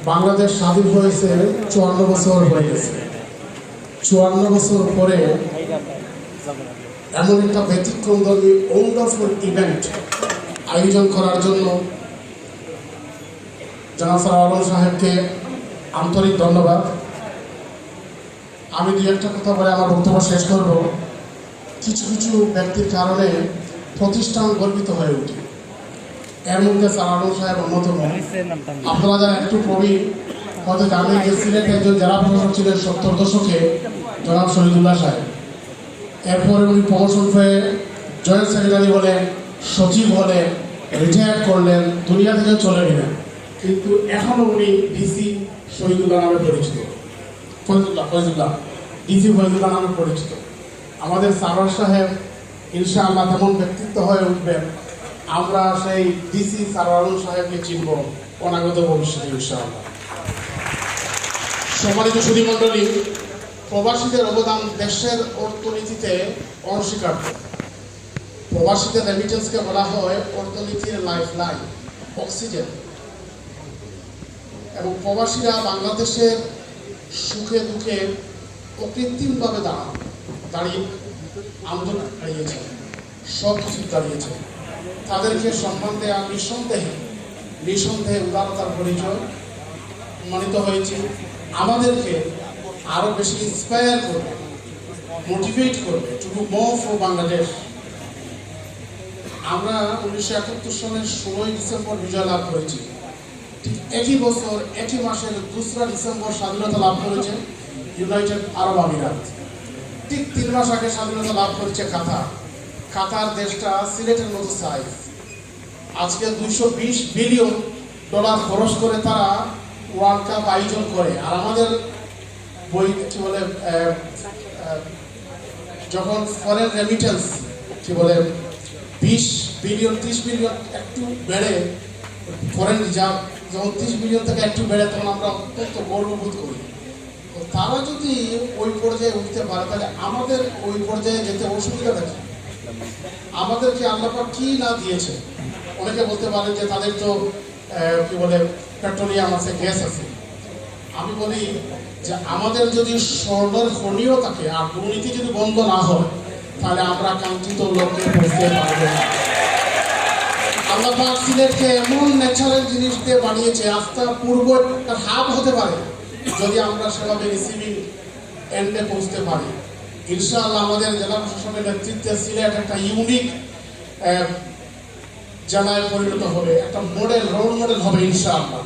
বাংলাদেশ স্বাধীন হয়েছে 54 বছর হয়ে গেছে। 54 বছর পরে এমন একটা ব্যতিক্রমধর্মী ওয়ান্ডারফুল ইভেন্ট আয়োজন করার জন্য জনাব সারওয়ার আলম সাহেবকে আন্তরিক ধন্যবাদ। আমি দুই একটা কথা বলে আমার বক্তব্য শেষ করব। কিছু কিছু ব্যক্তির কারণে প্রতিষ্ঠান গর্বিত হয়ে ওঠে, এর মধ্যে সারওয়ার আলম সাহেব অন্যতম। আপনারা যারা একটু প্রবীণ হয়তো জানেন যে সিলেটে একজন জেলা প্রশাসক ছিলেন 70 দশকে জনাব শহীদুল্লাহ সাহেব। এরপরে উনি প্রমোশন হয়ে জয়েন্ট সেক্রেটারি হলেন, সচিব হলেন, রিটায়ার করলেন, দুনিয়া থেকে চলে গেলেন, কিন্তু এখনও উনি ডিসি শহীদুল্লাহ নামে পরিচিত। ফয়জুল্লাহ ডিসি ফয়জুল্লাহ নামে পরিচিত। আমাদের সারওয়ার সাহেব ইনশাআল্লাহ তেমন ব্যক্তিত্ব হয়ে উঠবেন, আমরা সেই ডিসি সারওয়ার আলম সাহেবকে চিনব অনাগত ভবিষ্যতে ইনশাআল্লাহ। সম্মানিত সুধীমণ্ডলী, প্রবাসীদের অবদান দেশের অর্থনীতিতে অনস্বীকার্য। প্রবাসীদের রেমিটেন্সকে বলা হয় অর্থনীতির লাইফ লাইন, অক্সিজেন। এবং প্রবাসীরা বাংলাদেশের সুখে দুঃখে অকৃত্রিমভাবে দাঁড়িয়ে আন্দোলন দাঁড়িয়েছে, সব কিছু দাঁড়িয়েছে। তাদেরকে সম্মান দেওয়া নিঃসন্দেহে উদারতার পরিচয় মনোনীত হয়েছে। আমাদেরকে আরো বেশি ইন্সপায়ার করবে, মোটিভেট করবে to do more for Bangladesh. আমরা 1971 সালের 16 ডিসেম্বর বিজয় লাভ করেছি। ঠিক একই বছর একই মাসের 2 ডিসেম্বর স্বাধীনতা লাভ করেছে ইউনাইটেড আরব আমিরাত। ঠিক 3 মাস আগে স্বাধীনতা লাভ করেছে কাতার। কাতার দেশটা সিলেটের মতো সাইজ। আজকে $220 বিলিয়ন খরচ করে তারা ওয়ার্ল্ড কাপ আয়োজন করে। আর আমাদের কি বলে যখন ফরেন রেমিটেন্স কি বলে 20 বিলিয়ন 30 বিলিয়ন একটু বেড়ে, ফরেন রিজার্ভ যখন 30 বিলিয়ন থেকে একটু বেড়ে, তখন আমরা অত্যন্ত গর্ববোধ করি। তারা যদি ওই পর্যায়ে উঠতে পারে, তাহলে আমাদের ওই পর্যায়ে যেতে অসুবিধাটা কি? আমাদেরকে আল্লাহ পাক কি না দিয়েছে? অনেকে বলতে পারেন যে তাদের তো কি বলে পেট্রোলিয়াম আছে, গ্যাস আছে। আমি বলি যে আমাদের যদি স্বর্ণের খনিও থাকে আর দুর্নীতি যদি বন্ধ না হয়, তাহলে আমরা কাঙ্ক্ষিত লক্ষ্যে পৌঁছতে পারবো না। আল্লাহ পাক সিলেটকে এমন ন্যাচারাল জিনিস দিয়ে বানিয়েছে, আস্থা পূর্ব একটা হাব হতে পারে যদি আমরা সেভাবে রিসিভিং এন্ডে পৌঁছতে পারি। ইনশাআল্লাহ আমাদের জেলা প্রশাসনের নেতৃত্বে সিলেট একটা ইউনিক জেলায় পরিণত হবে, একটা মডেল, রোল মডেল হবে ইনশাআল্লাহ।